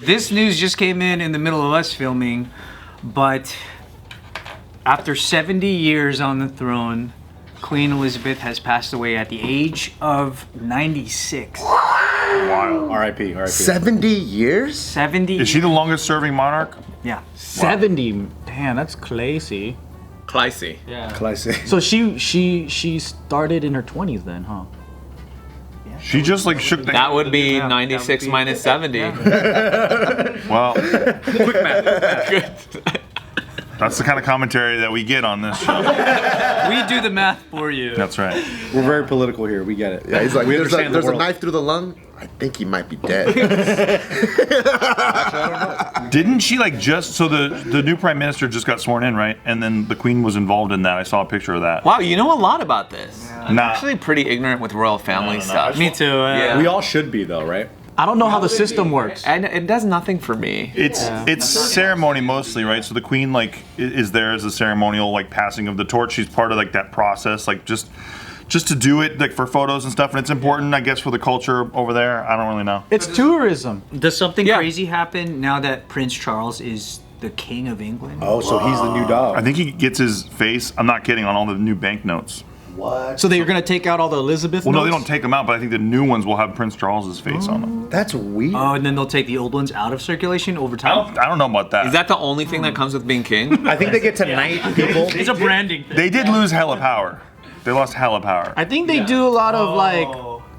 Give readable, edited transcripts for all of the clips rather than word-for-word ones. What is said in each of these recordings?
This news just came in the middle of us filming, but after 70 years on the throne, Queen Elizabeth has passed away at the age of 96. Wow. R.I.P. 70 years? 70. Is she the longest serving monarch? Yeah. 70. Damn, that's crazy. Classy. Yeah. Classy. So she started in her 20s then, huh? She just like shook the. That would be 96 minus 70. Well, Quick math. Good. that's the kind of commentary that we get on this show. We do the math for you. That's right. We're very political here. We get it. Yeah, he's like, we there's, understand the there's a world. knife through the lung. I think he might be dead. Didn't she like just so the new prime minister just got sworn in, right? And then the queen was involved in that. I saw a picture of that. Wow, you know a lot about this. I'm Nah. actually pretty ignorant with royal family stuff. Me too. Yeah. We all should be though, right? I don't know how the system works. And it does nothing for me. It's ceremony mostly, right? So the queen like is there as a ceremonial like passing of the torch. She's part of like that process, like just to do it like for photos and stuff. And it's important, I guess, for the culture over there. I don't really know. It's tourism. Does something crazy happen now that Prince Charles is the King of England? Oh, so he's the new dog. I think he gets his face. I'm not kidding, on all the new banknotes. What? So they're gonna take out all the Elizabeth Well, no, they notes? don't take them out, but I think the new ones will have Prince Charles's face on them. That's weird. Oh, and then they'll take the old ones out of circulation over time? I don't know about that. Is that the only thing that comes with being king? I think they get to knight people. It's a branding thing. They did lose hella power. They lost hella power. I think they do a lot of like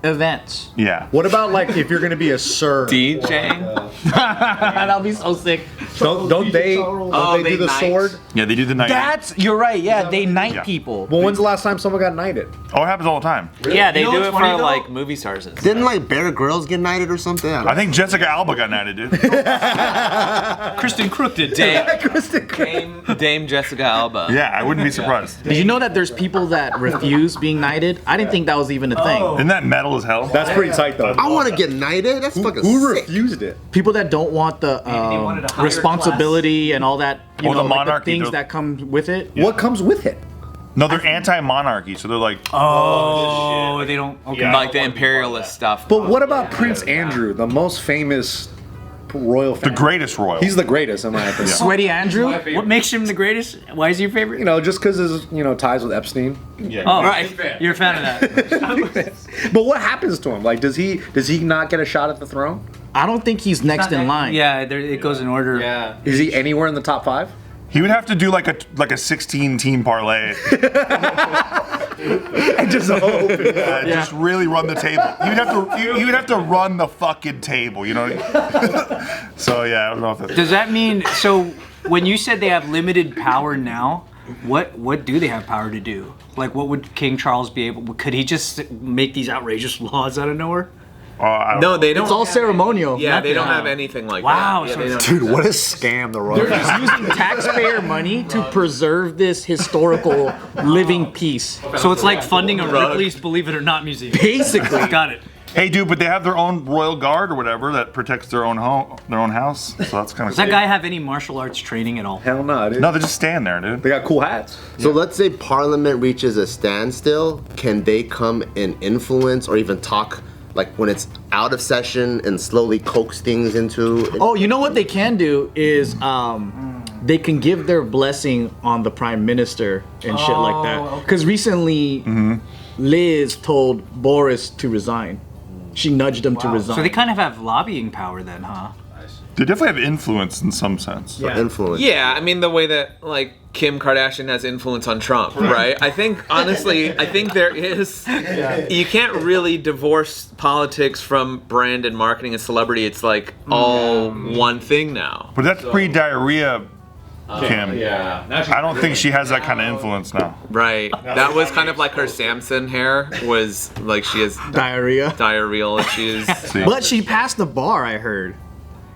events. Yeah. What about like if you're gonna be a sir? DJing? That'll be so sick. Don't they they do the knight. sword? Yeah, they do the night. You're right. Yeah, they knight Yeah. people. Well, when's the last time someone got knighted? Oh, it happens all the time. Yeah, they You know do what's it for funny, though? like movie stars and stuff. Didn't like Bear Grylls get knighted or something? I think Jessica Alba got knighted, dude. Kristen Crook did. Dame Jessica Alba. Yeah, I wouldn't be surprised. Did you know that there's people that refuse being knighted? I didn't think that was even a thing. Isn't that metal as hell? That's pretty tight though. I want to get knighted. That's fucking Who sick. refused it? People that don't want the wanted a higher responsibility and all that, you Or know, the like monarchy, the things the- that come with it. What comes with it? No, they're anti-monarchy, so they're like, Oh, they don't. Okay. Yeah. Like the imperialist stuff. But what about Prince Andrew, the most famous royal the family? great royal. He's the greatest in my opinion. Sweaty Andrew? What makes him the greatest? Why is he your favorite? You know, just because his ties with Epstein. Oh, Right. You're a fan of that. But what happens to him? Like, does he not get a shot at the throne? I don't think he's next in line. Yeah, it goes in order. Yeah. Is he anywhere in the top 5? He would have to do like a 16-team parlay. And just hope. Just really run the table. You would have to run the fucking table, you know. So yeah, I don't know if that's. Does that mean so? When you said they have limited power now, what do they have power to do? Like, what would King Charles be able? Could he just make these outrageous laws out of nowhere? I don't No, know. they don't. It's all ceremonial. Yeah, they don't Nothing. have anything like Wow, that. Yeah, so they it's- don't- Dude, what a scam the royal. They're just using taxpayer money to preserve this historical living piece. So it's like funding a Ripley's Believe It or Not museum. Basically. Got it. Hey, dude, but they have their own royal guard or whatever that protects their own home, their own house. So that's kind of. Does that guy have any martial arts training at all? Hell no, dude. No, they just stand there, dude. They got cool hats. So let's say Parliament reaches a standstill. Can they come and influence or even talk, like when it's out of session, and slowly coax things into? Oh, you know what they can do is they can give their blessing on the prime minister and shit like that. Because recently, Liz told Boris to resign. She nudged him to resign. So they kind of have lobbying power then, huh? They definitely have influence in some sense. Influence. Yeah, I mean the way that like Kim Kardashian has influence on Trump, right? I think honestly, there is. You can't really divorce politics from brand and marketing and celebrity. It's like all one thing now. But that's pre-diarrhea, Kim. Yeah. I don't think she has that kind of influence now. Right. That was kind of like her Samson hair. Was like she has diarrhea. diarrheal issues. See? But she passed the bar, I heard.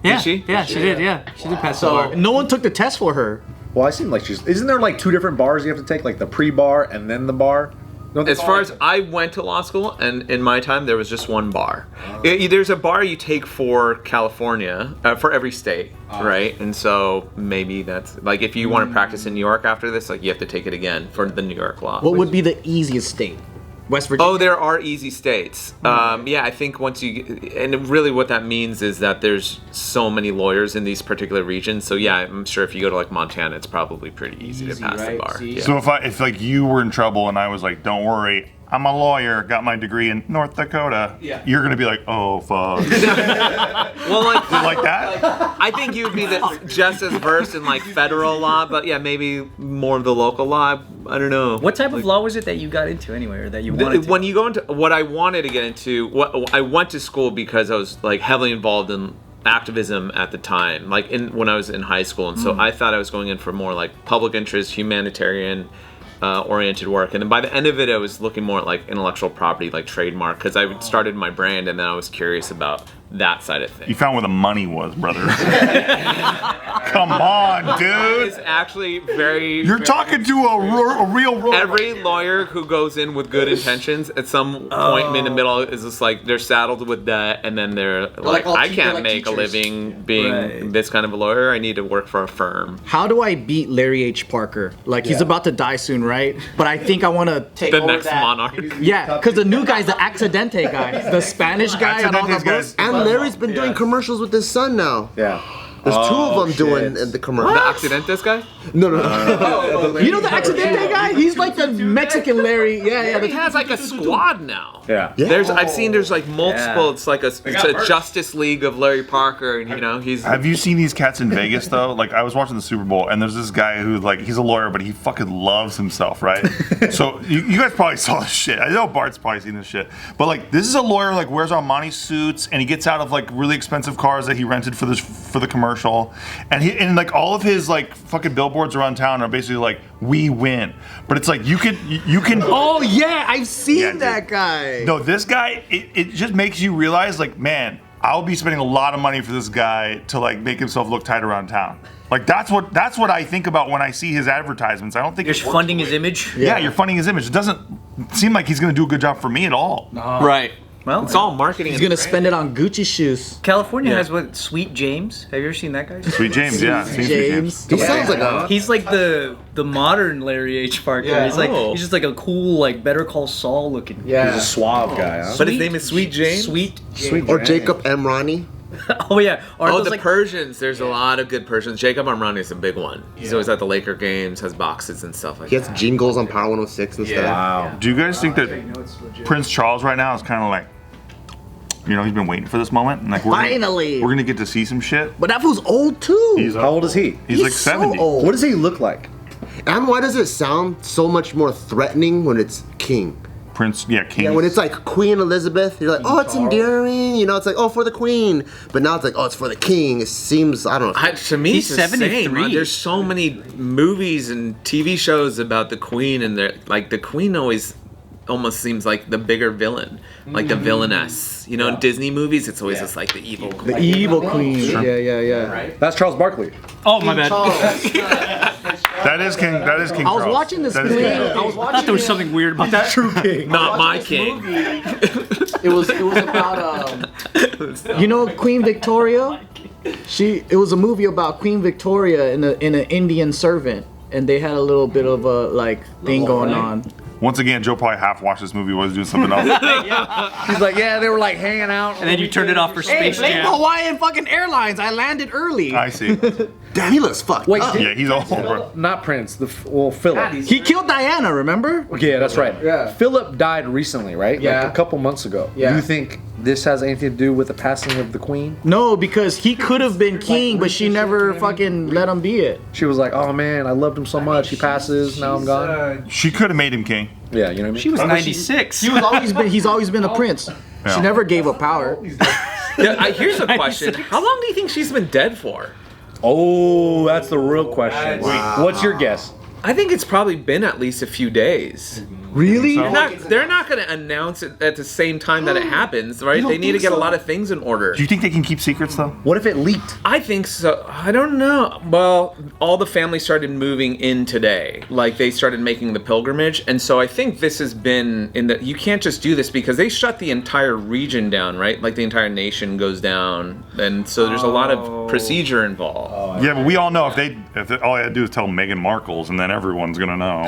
Yeah, she? Yeah, she did. Yeah, she did pass the So bar. no one took the test for her. Well, I seem like isn't there like 2 different bars you have to take, like the pre-bar and then the bar? Don't they As call far it- as I went to law school, and in my time there was just one bar. There's a bar you take for California, for every state, right? And so maybe that's like if you want to practice in New York after this, like you have to take it again for the New York law. What would be the easiest state? West Virginia. Oh, there are easy states. Yeah, I think once and really what that means is that there's so many lawyers in these particular regions. So yeah, I'm sure if you go to like Montana, it's probably pretty easy to pass the bar. Yeah. So if like you were in trouble and I was like, don't worry, I'm a lawyer, got my degree in North Dakota. Yeah. You're gonna be like, oh fuck. Well, like that? I think you'd be just as versed in like federal law, but yeah, maybe more of the local law. I don't know. What type of law was it that you got into anyway, or that you wanted to? When you go into what I wanted to get into, I went to school because I was like heavily involved in activism at the time, like when I was in high school, and so I thought I was going in for more like public interest, humanitarian oriented work, and then by the end of it I was looking more at like intellectual property, like trademark, because I started my brand and then I was curious about that side of things. You found where the money was, brother. Come on, dude. It's actually very... You're talking to a real... Every lawyer who goes in with good intentions, at some point in the middle, is just like, they're saddled with debt, and then they're like I can't make a living being this kind of a lawyer. I need to work for a firm. How do I beat Larry H. Parker? Like, he's about to die soon, right? But I think I want to take the over next monarch. Yeah, because the new guy's the Accidente guy. The Spanish guy and all the books. And Larry's been doing commercials with his son now. Yeah. There's two of them doing the commercial. The Accidentes guy? No. You know the Accidente guy? He's like the Mexican Larry. Yeah. He has like a squad now. Yeah. I've seen there's like multiple. It's like it's a Justice League of Larry Parker, and you know he's. Have you seen these cats in Vegas though? Like I was watching the Super Bowl, and there's this guy who like he's a lawyer, but he fucking loves himself, right? So you guys probably saw this shit. I know Bart's probably seen this shit, but like this is a lawyer like wears Armani suits, and he gets out of like really expensive cars that he rented for the commercial, and like all of his like fucking billboards around town are basically like we win, but it's like you can. Oh yeah, I've seen Yeah, that guy. No, this guy, it just makes you realize, like, man, I'll be spending a lot of money for this guy to like make himself look tight around town. Like that's what I think about when I see his advertisements. I don't think You're funding his image. Yeah, you're funding his image. It doesn't seem like he's gonna do a good job for me at all. Right. Well, It's all marketing. He's gonna spend it on Gucci shoes. California has what? Sweet James. Have you ever seen that guy? Sweet James, yeah. Seen Sweet James. He sounds like a... He's like the modern Larry H. Parker. Yeah. He's just like a cool like Better Call Saul looking. He's a suave guy, huh? But his name is Sweet James? Sweet James. Sweet Or James. Jacob M. Ronnie. Oh yeah. Oh, the Persians. There's a lot of good Persians. Jacob Armani is a big one. He's always at the Laker games, has boxes and stuff like He that. has jingles on Power 106 and stuff. Wow. Do you guys think that Prince Charles right now is kind of like, you know, he's been waiting for this moment, and like Finally. we're gonna get to see some shit. But that fool's old too. How old is he? He's like so 70. old. What does he look like? And why does it sound so much more threatening when it's king? Prince, yeah, King. Yeah, when it's like Queen Elizabeth, you're like, oh, it's endearing, you know, it's like, oh, for the queen. But now it's like, oh, it's for the king. It seems, I don't know. To me, He's it's the same. 73. There's so many movies and TV shows about the queen, and like the queen almost seems like the bigger villain, like the villainess. You know, in Disney movies, it's always just like the evil queen. The evil queen. Yeah. That's Charles Barkley. Oh my bad. That is King. That is King. I was Charles. watching this That is movie. King Charles. I was I watching thought there was something weird about that. True king. Not my king. It was about you know Queen Victoria. It was a movie about Queen Victoria and an Indian servant, and they had a little bit of a like thing going on. Once again, Joe probably half watched this movie, was doing something else. He's like, yeah, they were like hanging out. And then you turned it off for Hey, Space blame Jam. Hawaiian fucking Airlines. I landed early. I see. Damn, he looks fucked Wait, up. Yeah, he's old, bro. Not Prince. Philip. He killed Diana. Remember? Yeah, that's right. Yeah. Philip died recently, right? Yeah. Like a couple months ago. Yeah. Do you think this has anything to do with the passing of the queen? No, because he could have been king, but she never fucking let him be it. She was like, oh man, I loved him so much. He passes, now I'm gone. She could have made him king. Yeah, you know what I mean? She was 96. He's always been a prince. Yeah. She never gave up power. Here's a question: how long do you think she's been dead for? Oh, that's the real question. What's your guess? I think it's probably been at least a few days. Really? They're not going to announce it at the same time that it happens, right? They need to get a lot of things in order. Do you think they can keep secrets though? What if it leaked? I think so. I don't know. Well, all the family started moving in today. Like they started making the pilgrimage, and so I think this has been in the. You can't just do this because they shut the entire region down, right? Like the entire nation goes down, and so there's a lot of procedure involved. Yeah, but we all know if all I had to do is tell Meghan Markle's, and then everyone's gonna know.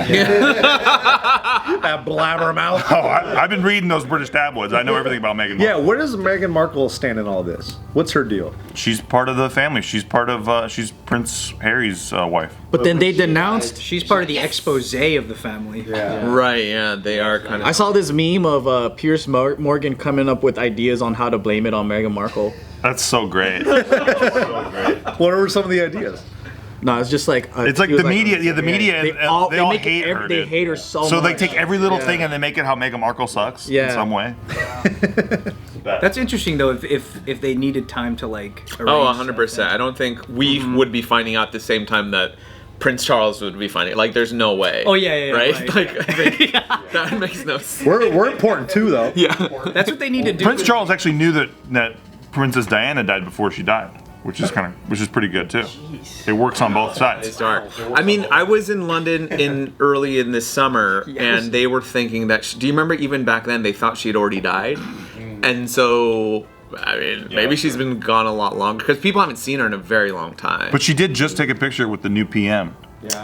that blabbermouth. Oh, I've been reading those British tabloids. I know everything about Meghan Markle. Yeah, where does Meghan Markle stand in all this? What's her deal? She's part of the family. She's part of, she's Prince Harry's wife. But then they denounced. She's part of the expose of the family. Yeah. Right, yeah, they are kind of. I saw this meme of Pierce Morgan coming up with ideas on how to blame it on Meghan Markle. That's so great. So great. What are some of the ideas? No, it's just like It's like he was the media. Yeah, the media. They all they make hate it, her. they Dude. hate her so So much. they take every little thing and they make it how Meghan Markle sucks in Yeah. some way. That's interesting though. If they needed time to like. Oh, arrange 100%. I don't think we would be finding out the same time that Prince Charles would be finding. Like, there's no way. Oh yeah, right? right. Like, I think that makes no sense. We're important too, though. Yeah. That's what they need to do. Prince Charles actually knew that Princess Diana died before she died, which is pretty good too. It works on both It's sides. dark. I mean, I was in London early in this summer, and they were thinking that. Do you remember even back then they thought she had already died, and so I mean maybe she's been gone a lot longer because people haven't seen her in a very long time. But she did just take a picture with the new PM.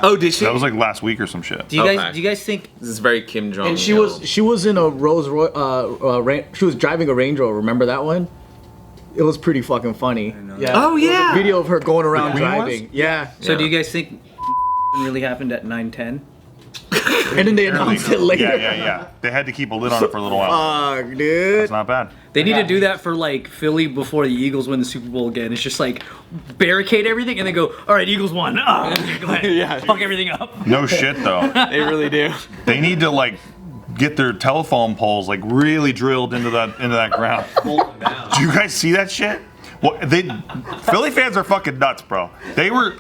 Oh, did she? That was like last week or some shit. Do you Okay. guys think? This is very Kim Jong. And she was in a Rolls Royce. She was driving a Range Rover. Remember that one? It was pretty fucking funny. Yeah. Oh, There was yeah. a video of her going around Queen was? driving. Yeah. So Yeah. do you guys think really happened at 9:10? And then they announced it later. Yeah. They had to keep a lid on it for a little while. Fuck, dude. It's not bad. They need to do that for like Philly before the Eagles win the Super Bowl again. It's just like barricade everything and then go, all right, Eagles won. Oh, go ahead. Fuck everything up. No shit though. They really do. They need to like get their telephone poles like really drilled into that ground. Do you guys see that shit? Well, Philly fans are fucking nuts, bro. They were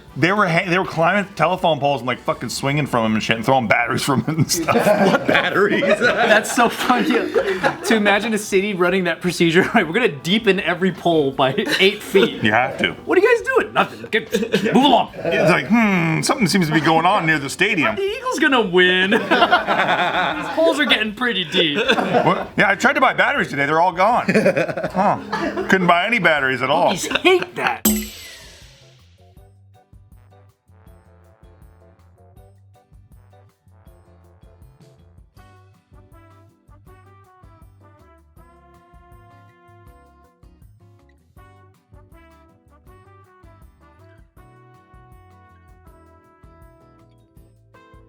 climbing telephone poles and like fucking swinging from them and shit and throwing batteries from them and stuff. What batteries? That's so funny to imagine a city running that procedure. Right, we're gonna deepen every pole by 8 feet. You have to. What are you guys doing? Nothing. Move along. It's like, something seems to be going on near the stadium. The Eagles gonna win. These poles are getting pretty deep. What? Yeah, I tried to buy batteries today. They're all gone. Huh. Couldn't buy any batteries at all. I hate that.